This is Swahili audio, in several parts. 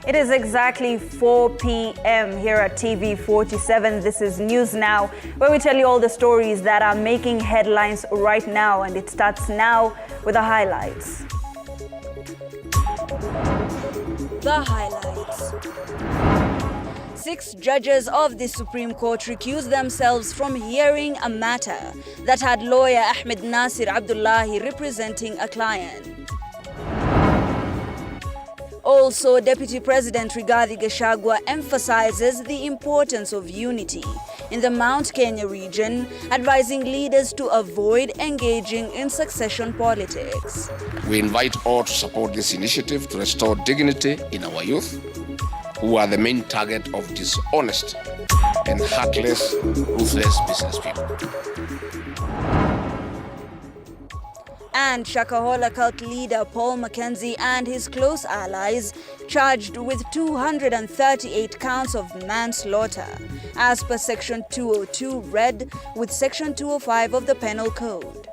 It is exactly 4 p.m. here at TV47. This is News Now, where we tell you all the stories that are making headlines right now, and it starts now with the highlights. The highlights. 6 judges of the Supreme Court recused themselves from hearing a matter that had lawyer Ahmed Nasir Abdullahi representing a client. Also, Deputy President Rigathi Gachagua emphasizes the importance of unity in the Mount Kenya region, advising leaders to avoid engaging in succession politics. We invite all to support this initiative to restore dignity in our youth, who are the main target of dishonest and heartless, ruthless business people. And Shakahola cult leader Paul Mackenzie and his close allies charged with 238 counts of manslaughter, as per Section 202 read with Section 205 of the Penal Code.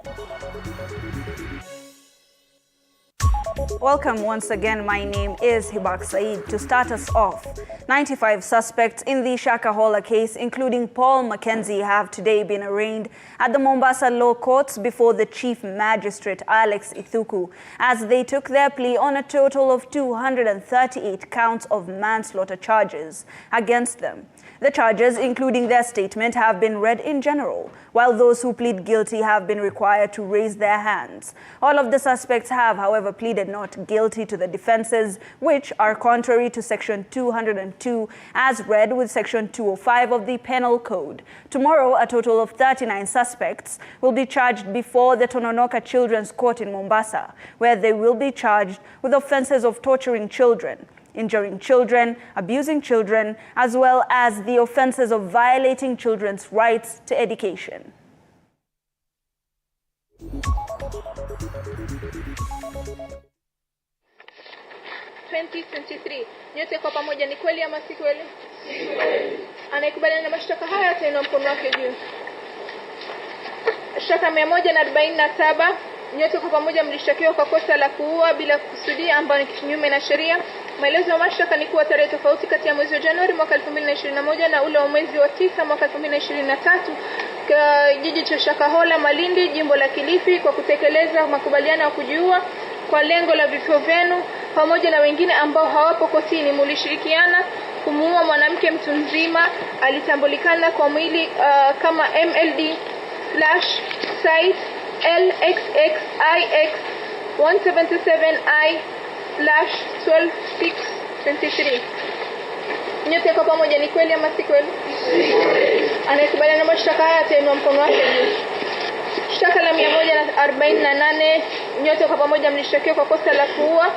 Welcome once again. My name is Hibak Said. To start us off, 95 suspects in the Shakahola case, including Paul Mackenzie, have today been arraigned at the Mombasa Law Courts before the Chief Magistrate Alex Ithuku, as they took their plea on a total of 238 counts of manslaughter charges against them. The charges, including their statement, have been read in general, while those who plead guilty have been required to raise their hands. All of the suspects have, however, pleaded not guilty to the defenses, which are contrary to Section 202, as read with Section 205 of the Penal Code. Tomorrow, a total of 39 suspects will be charged before the Tononoka Children's Court in Mombasa, where they will be charged with offenses of torturing children, injuring children, abusing children, as well as the offenses of violating children's rights to education. Nyote kwa pamoja ni kweli ama si kweli? Si kweli. Anayekubaliana na mashtaka haya atainua mkono wake juu. Shtaka 147. Nyote kwa pamoja mlishtakiwa kwa kosa la kuua bila kukusudia, ambalo ni kinyume na sheria. Maelezo ya mashtaka ni kuwa tarehe tofauti kati ya mwezi wa Januari mwaka 2021 na ule wa mwezi wa 9 mwaka 2023 jiji cha Shakahola, Malindi, jimbo la Kilifi, kwa kutekeleza makubaliano ya kujiua kwa lengo la vifo vyenu pamoja na wengine ambao hawapo kotini, mulishirikiana kumuua mwanamke mtu mzima alitambulikana kwa mwili kama MLD/site LXXIX177I/12623. Nyote kwa pamoja ni kweli ama si kweli? Si kweli. Anayekubaliana na mashtaka haya atainua mkono wake juu. Shtaka la 148. Nyote kwa pamoja mlishtakiwa kwa kosa la kuua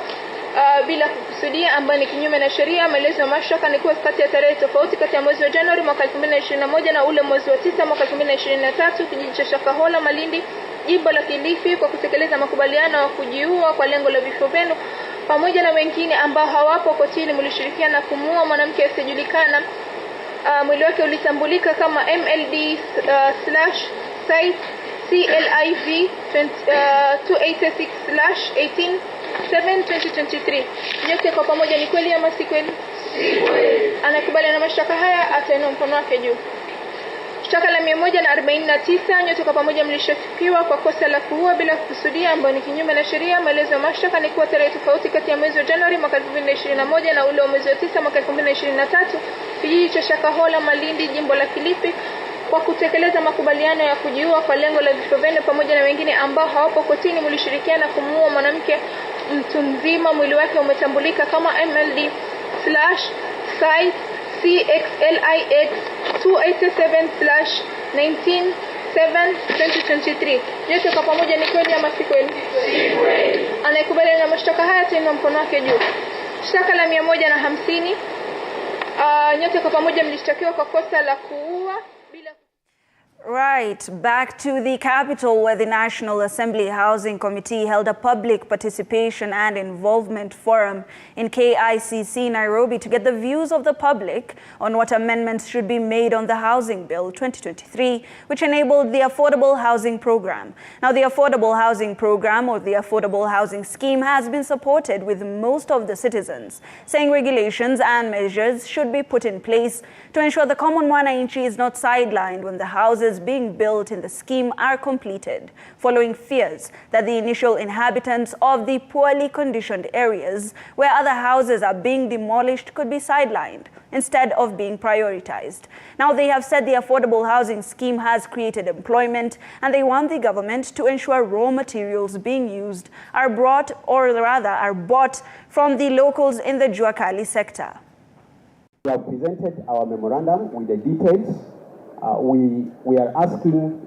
bila kukusudia, ambayo ni kinyume na sheria. Maelezo ya mashtaka ni kuwa kati ya tarehe tofauti kati ya mwezi wa Januari mwaka 2021 na ule mwezi wa 9 mwaka 2023 kijiji cha Shakahola, Malindi, jimbo la Kilifi, kwa kutekeleza makubaliano ya kujiua kwa lengo la vifo vyenu pamoja na wengine ambao hawapo kotini, mlishirikiana kumuua mwanamke asiyejulikana. Mwili wake ulitambulika kama MLD/site CLIV286/18/7/2023. Nyote kwa pamoja ni kweli ama si kweli? Si kweli. Anakubaliana na mashtaka haya atainua mkono wake juu. Shtaka la 149. Nyote kwa pamoja mlishtakiwa kwa kosa la kuua bila kukusudia, ambayo ni kinyume na sheria. Maelezo ya mashtaka ni kuwa tarehe tofauti kati ya mwezi wa Januari mwaka 2021 na ule wa mwezi wa 9 mwaka 2023 kijiji cha Shakahola, Malindi, jimbo la Kilifi, kwa kutekeleza makubaliano ya kujiua kwa lengo la vifo vyenu pamoja na wengine ambao hawapo kotini, mlishirikiana kumuua mwanamke mtu mzima. Mwili wake umetambulika kama MLD/site CXLIX287/19/7/2023. Nyote kwa pamoja ni kweli ama si kweli? Si kweli. Anayekubaliana na mashtaka haya atainua mkono wake juu. Shtaka la 150. Nyote kwa pamoja mlishtakiwa kwa kosa la kuua bila. Right, back to the capital where the National Assembly Housing Committee held a public participation and involvement forum in KICC Nairobi to get the views of the public on what amendments should be made on the Housing Bill 2023, which enabled the Affordable Housing Program. Now, the Affordable Housing Program, or the Affordable Housing Scheme, has been supported with most of the citizens, saying regulations and measures should be put in place to ensure the common wananchi is not sidelined when the houses being built in the scheme are completed, following fears that the initial inhabitants of the poorly conditioned areas where other houses are being demolished could be sidelined instead of being prioritized. Now, they have said the affordable housing scheme has created employment, and they want the government to ensure raw materials being used are bought from the locals in the Juakali sector. We have presented our memorandum with the details. We are asking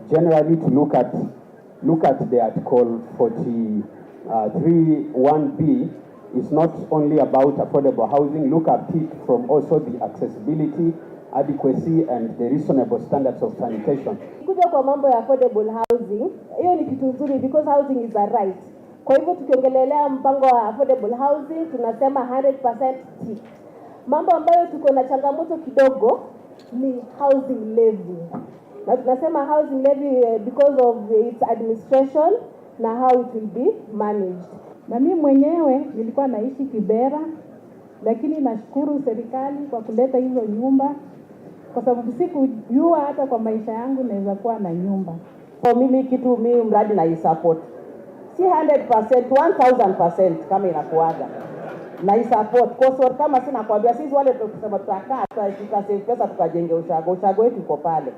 generally to look at the Article 43(1)(b). It's not only about affordable housing. Look at it from also the accessibility, adequacy, and the reasonable standards of sanitation. Kuja kwa mambo ya affordable housing, hiyo ni kitu nzuri because housing is a right. Kwa hivyo tukiongelelea mpango wa affordable housing, tunasema 100% tick. Mambo ambayo tuko na changamoto kidogo ni housing levy. Na tunasema housing levy because of its administration na how it will be managed. Na mimi mwenyewe nilikuwa naishi Kibera, lakini nashukuru serikali kwa kuleta hizo nyumba, kwa sababu sikujua hata kwa maisha yangu naweza kuwa na nyumba. Kwa mimi kitu mimi mradi na support. Si 100%, 1000% kama inakuaga. Na support kwa sababu kama sina kuambia sisi wale tukisema tutakaa tutasave pesa tukajenge ushago wetu uko pale.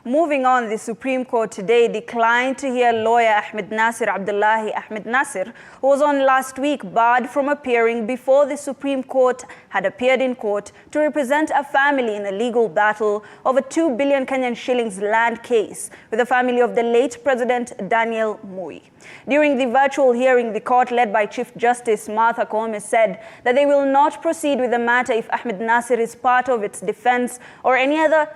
Moving on, the Supreme Court today declined to hear lawyer Ahmed Nasir Abdullahi Ahmed Nasir, who was on last week, barred from appearing before the Supreme Court had appeared in court to represent a family in a legal battle of a 2 billion Kenyan shillings land case with the family of the late President Daniel Moi. During the virtual hearing, the court, led by Chief Justice Martha Koome, said that they will not proceed with the matter if Ahmed Nasir is part of its defense or any other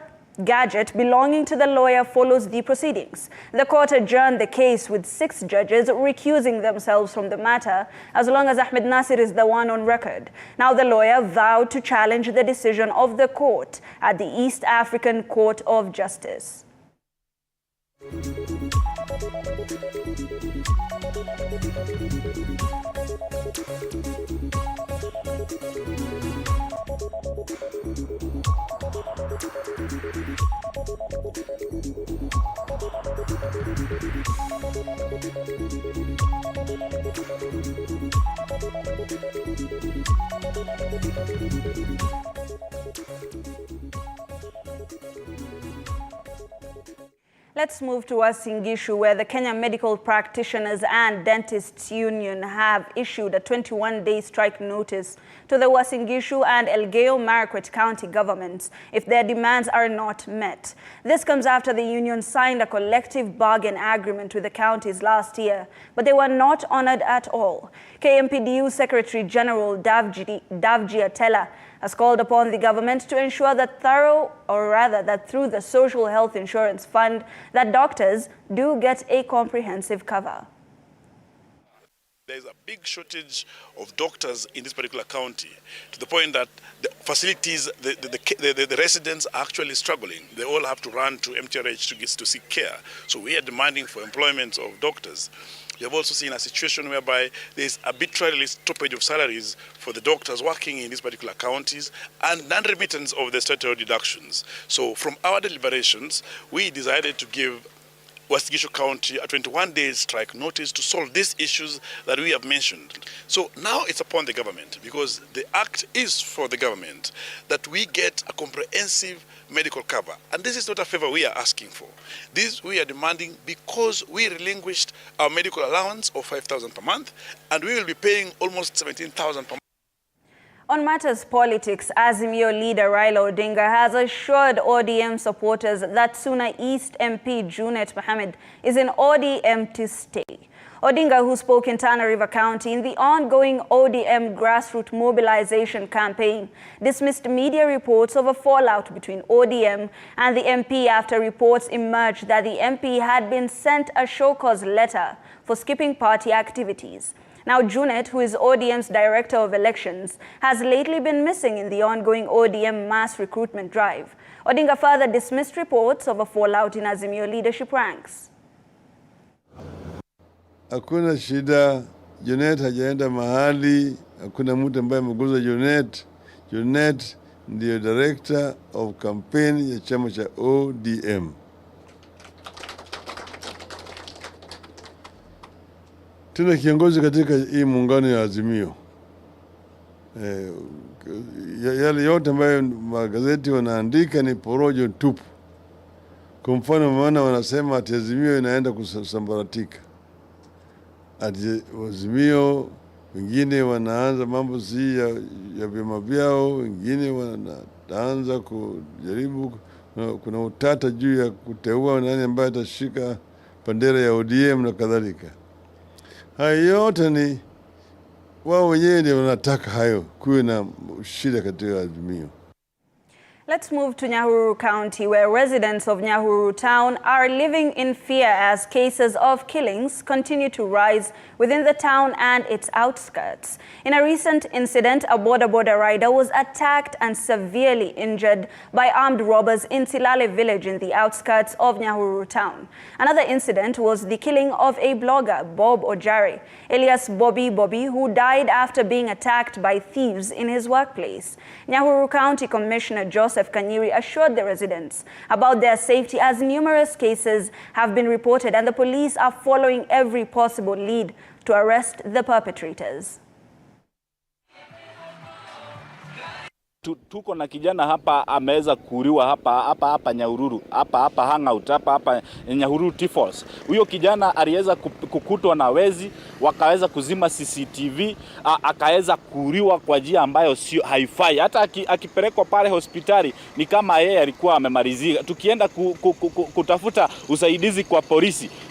gadget belonging to the lawyer follows the proceedings. The court adjourned the case with 6 judges recusing themselves from the matter as long as Ahmed Nasir is the one on record. Now, the lawyer vowed to challenge the decision of the court at the East African Court of Justice. Let's move to Uasin Gishu, where the Kenya Medical Practitioners and Dentists Union have issued a 21-day strike notice to the Uasin Gishu and Elgeyo Marakwet County governments if their demands are not met. This comes after the union signed a collective bargain agreement with the counties last year, but they were not honored at all. KMPDU Secretary General Davji Atela has called upon the government to ensure that through the Social Health Insurance Fund, that doctors do get a comprehensive cover. There's a big shortage of doctors in this particular county, to the point that the facilities, the residents are actually struggling. They all have to run to MTRH to seek care. So we are demanding for employment of doctors. We have also seen a situation whereby there is arbitrarily stoppage of salaries for the doctors working in these particular counties and non-remittance of the statutory deductions. So from our deliberations, we decided to give Uasin Gishu County a 21-day strike notice to solve these issues that we have mentioned. So now it's upon the government, because the act is for the government, that we get a comprehensive medical cover. And this is not a favor we are asking for. This we are demanding because we relinquished our medical allowance of 5,000 per month, and we will be paying almost 17,000 per month. On matters politics, Azimio leader Raila Odinga has assured ODM supporters that Suna East MP Junet Mohammed is in ODM to stay. Odinga, who spoke in Tana River County in the ongoing ODM grassroots mobilization campaign, dismissed media reports of a fallout between ODM and the MP after reports emerged that the MP had been sent a show-cause letter for skipping party activities. Now, Junet, who is ODM's Director of Elections, has lately been missing in the ongoing ODM mass recruitment drive. Odinga further dismissed reports of a fallout in Azimio leadership ranks. Hakuna shida, Junet hajaenda mahali, hakuna mtu ambaye ameguza Junet. Junet ndiyo Director of Campaign ya chama cha ODM. Tuna kiongozi katika hii muungano ya Azimio. Yale yote ambayo magazeti wanaandika ni porojo tupu. Kwa mfano maana wanasema ati Azimio inaenda kusambaratika. Ati Azimio wengine wanaanza mambo si ya vyama vyao, wengine wanaanza kujaribu, kuna utata juu ya kuteua nani ambaye atashika bendera ya ODM na kadhalika. Hayo yote ni wao wenyewe ndio wanataka hayo kuwe na shida katika Azimio. Let's move to Nyahururu County, where residents of Nyahururu town are living in fear as cases of killings continue to rise within the town and its outskirts. In a recent incident, a border rider was attacked and severely injured by armed robbers in Silale village in the outskirts of Nyahururu town. Another incident was the killing of a blogger, Bob Ojare, alias Bobby, who died after being attacked by thieves in his workplace. Nyahururu County Commissioner Joseph Kanyiri assured the residents about their safety as numerous cases have been reported and the police are following every possible lead to arrest the perpetrators. Tuko na kijana hapa ameweza kuuliwa hapa Nyahururu, hapa hangout, hapa Nyahururu T-Falls. Huyo kijana aliweza kukutwa na wezi, wakaweza kuzima CCTV, akaweza kuuliwa kwa njia ambayo sio haifai. Hata akipelekwa pale hospitali ni kama yeye alikuwa amemalizika. Tukienda kutafuta usaidizi kwa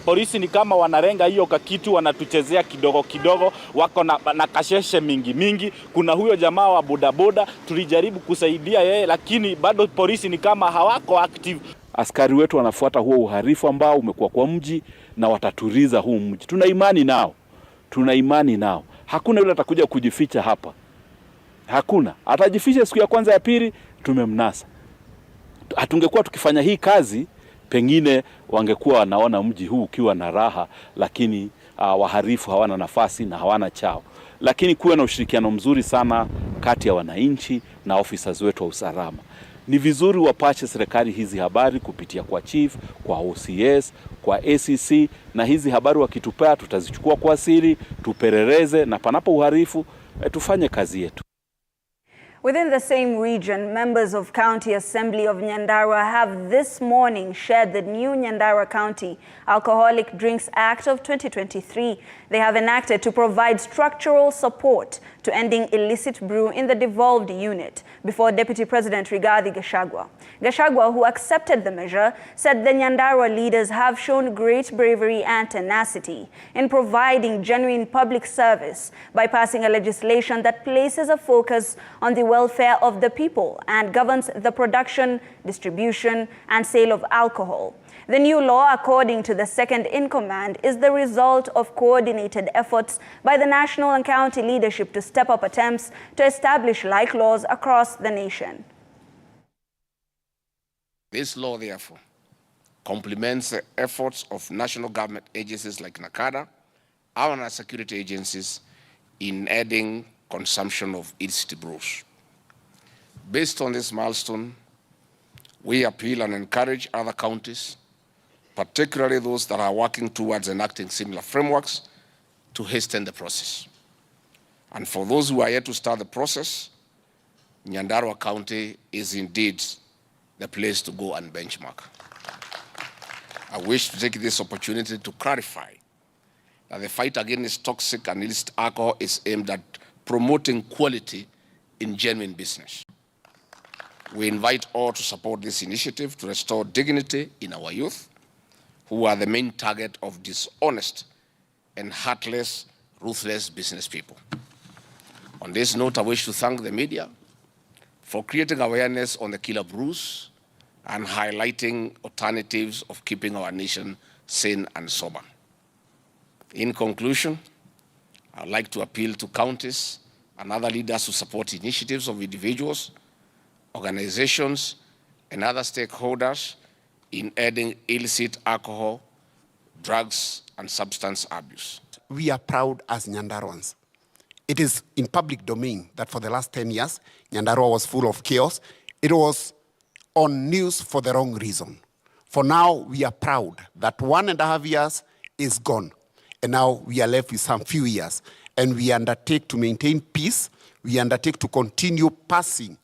polisi ni kama wanarenga hiyo kakitu, wanatuchezea kidogo, wako na kasheshe mingi. Kuna huyo jamaa wa bodaboda tulijaribu kusaidia yeye, lakini bado polisi ni kama hawako active. Askari wetu wanafuata huo uhalifu ambao umekuwa kwa mji na wataturiza huu mji. Tuna imani nao. Hakuna yule atakuja kujificha hapa. Hakuna. Atajificha siku ya kwanza ya pili tumemnasa. Hatungekuwa tukifanya hii kazi, pengine wangekuwa wanaona mji huu ukiwa na raha, lakini wahalifu hawana nafasi na hawana chao. Lakini kuwe na ushirikiano mzuri sana kati ya wananchi na officers wetu wa usalama. Ni vizuri wapache serikali hizi habari kupitia kwa chief, kwa OCS, kwa ACC, na hizi habari wakitupea tutazichukua kwa siri, tupeleleze, na panapo uhalifu tufanye kazi yetu. Within the same region, members of County Assembly of Nyandarua have this morning shared the new Nyandarua County Alcoholic Drinks Act of 2023. They have enacted to provide structural support to ending illicit brew in the devolved unit before Deputy President Rigathi Gachagua. Gachagua, who accepted the measure, said the Nyandarua leaders have shown great bravery and tenacity in providing genuine public service by passing a legislation that places a focus on the welfare of the people and governs the production, distribution, and sale of alcohol. The new law, according to the second-in-command, is the result of coordinated efforts by the national and county leadership to step up attempts to establish like laws across the nation. This law, therefore, complements the efforts of national government agencies like NACADA, our security agencies, in adding consumption of illicit brews. Based on this milestone, we appeal and encourage other counties, particularly those that are working towards enacting similar frameworks, to hasten the process. And for those who are yet to start the process, Nyandarua County is indeed the place to go and benchmark. I wish to take this opportunity to clarify that the fight against toxic and illicit alcohol is aimed at promoting quality in genuine business. We invite all to support this initiative to restore dignity in our youth, who are the main target of dishonest and heartless, ruthless business people. On this note, I wish to thank the media for creating awareness on the killer brews and highlighting alternatives of keeping our nation sane and sober. In conclusion, I'd like to appeal to counties and other leaders to support initiatives of individuals, organizations, and other stakeholders in ending illicit alcohol, drugs, and substance abuse. We are proud as Nyandaruans. It is in public domain that for the last 10 years, Nyandarua was full of chaos. It was on news for the wrong reason. For now, we are proud that 1.5 years is gone. And now we are left with some few years. And we undertake to maintain peace. We undertake to continue passing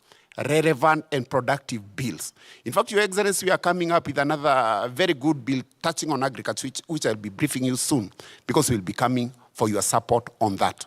relevant and productive bills. In fact, Your Excellency, we are coming up with another very good bill touching on agriculture, which I'll be briefing you soon, because we'll be coming for your support on that.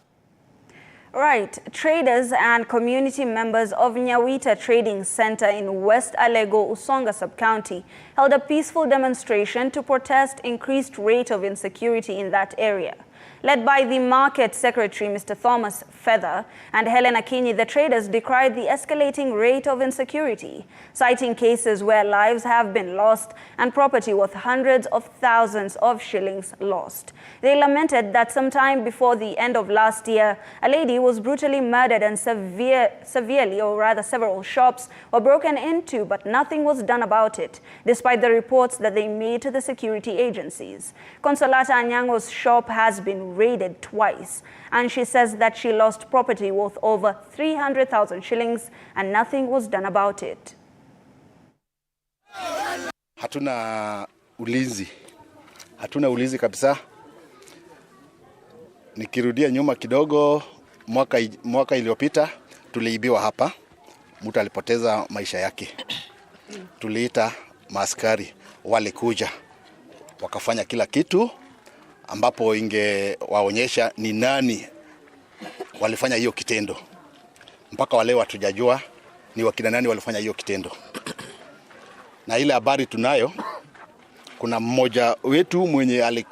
Right. Traders and community members of Nyawita Trading Center in West Alego, Usonga Sub-County held a peaceful demonstration to protest increased rate of insecurity in that area. Led by the Market Secretary, Mr. Thomas Feather, and Helen Akinyi, the traders decried the escalating rate of insecurity, citing cases where lives have been lost and property worth hundreds of thousands of shillings lost. They lamented that sometime before the end of last year, a lady was brutally murdered and several shops were broken into, but nothing was done about it, despite the reports that they made to the security agencies. Consolata Anyango's shop has been raided twice, and she says that she lost property worth over 300,000 shillings and nothing was done about it. Hatuna ulinzi kabisa. Nikirudia nyuma kidogo, mwaka iliyopita tuliibiwa hapa. Mtu alipoteza maisha yake. Tuliita maaskari wale kuja, wakafanya kila kitu ambapo ingewaonyesha ni nani walifanya hiyo kitendo. Mpaka wale hatujajua ni wakina nani walifanya hiyo kitendo. Na ile habari tunayo, kuna mmoja wetu mwenye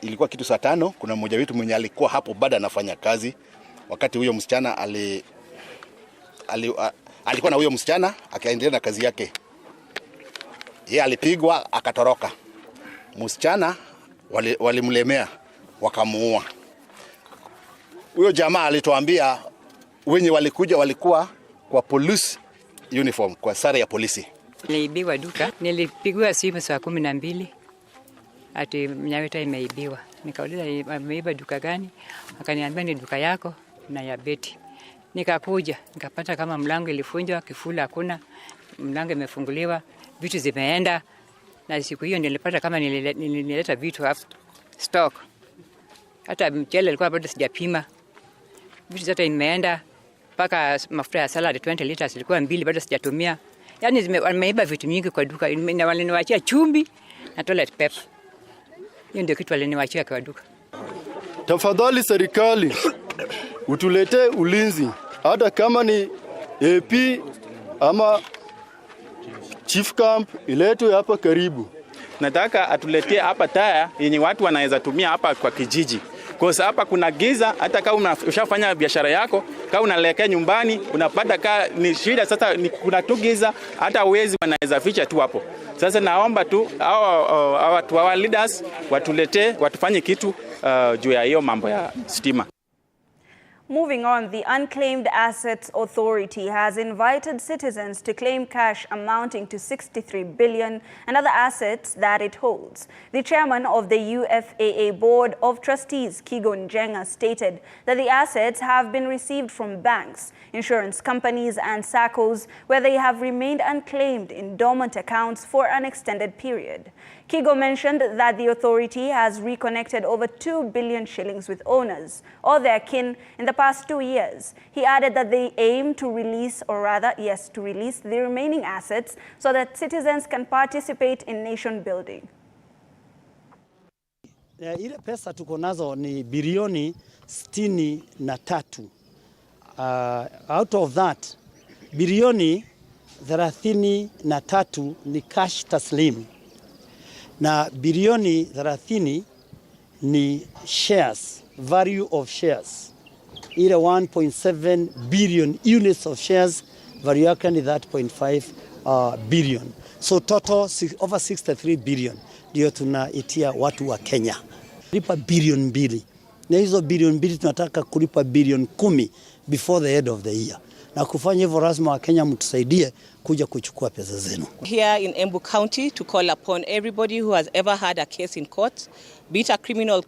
ilikuwa kitu saa 5, kuna mmoja wetu mwenye alikuwa hapo bado anafanya kazi. Wakati huyo msichana alikuwa na huyo msichana akaendelea na kazi yake. Yeye alipigwa akatoroka. Msichana walimlemea wakamuua. Huyo jamaa alituambia wenye walikuja walikuwa kwa police uniform, kwa sare ya polisi. Niliibiwa duka, nilipigiwa simu saa 12 ati Nyawita imeibiwa. Nikauliza ameiba duka gani? Akaniambia ni duka yako na ya Beti. Nikakuja, nikapata kama mlango ilifunjwa, kifuli hakuna, mlango imefunguliwa, vitu zimeenda. Na siku hiyo nilipata kama nilileta vitu hapo stock. Hata mchele ilikuwa bado sijapima. Vitu zote imeenda, mpaka mafuta ya salad 20 liters ilikuwa 2 bado sijatumia. Yaani wameiba vitu mingi kwa duka. Waliniwachia chumvi na toilet paper. Hiyo ndio kitu waliniwachia kwa duka. Tafadhali serikali utuletee ulinzi, hata kama ni AP ama Chief Camp iletwe hapa karibu. Nataka atuletee hapa taya yenye watu wanaweza tumia hapa kwa kijiji. Kwa sababu hapa kuna giza, hata kama ushafanya biashara yako, kama unaelekea nyumbani, unapata ni shida sasa, kuna tu giza, hata wezi wanaweza ficha tu hapo. Sasa naomba tu our leaders watuletee, watufanye kitu juu ya hiyo mambo ya stima. Moving on, the Unclaimed Assets Authority has invited citizens to claim cash amounting to 63 billion and other assets that it holds. The chairman of the UFAA Board of Trustees, Kigo Njenga, stated that the assets have been received from banks, insurance companies and SACCOs, where they have remained unclaimed in dormant accounts for an extended period. Kigo mentioned that the authority has reconnected over 2 billion shillings with owners or their kin in the past 2 years. He added that they aim to release, to release the remaining assets so that citizens can participate in nation building. Ile pesa tuko nazo ni bilioni 63. Out of that bilioni 33 ni cash taslim na bilioni 30 ni shares, value of shares. Ile 1.7 billion units of shares, value yake ni 3.5 billion. So total over 63 billion ndio tunaitia watu wa Kenya. Lipa bilioni 2. Na hizo bilioni 2 tunataka kulipa bilioni 10 before the end of the year. Na kufanya hivyo lazima wa Kenya mtusaidie kuja kuchukua pesa zenu. Here in Embu County to call upon everybody who has ever had a case in court, be it a criminal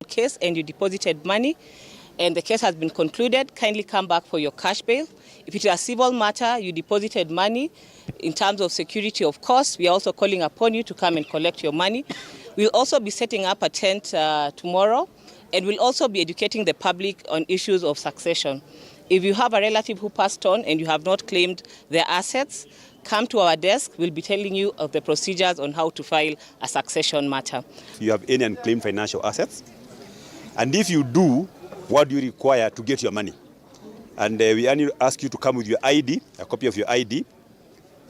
case and you deposited money and the case has been concluded, kindly come back for your cash bail. If it is a civil matter, you deposited money in terms of security, of course, we are also calling upon you to come and collect your money. We'll also be setting up a tent tomorrow, and we'll also be educating the public on issues of succession. If you have a relative who passed on and you have not claimed their assets, come to our desk. We'll be telling you of the procedures on how to file a succession matter. If you have any unclaimed financial assets, and if you do, what do you require to get your money? And we only ask you to come with your ID, a copy of your ID,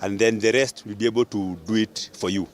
and then the rest will be able to do it for you.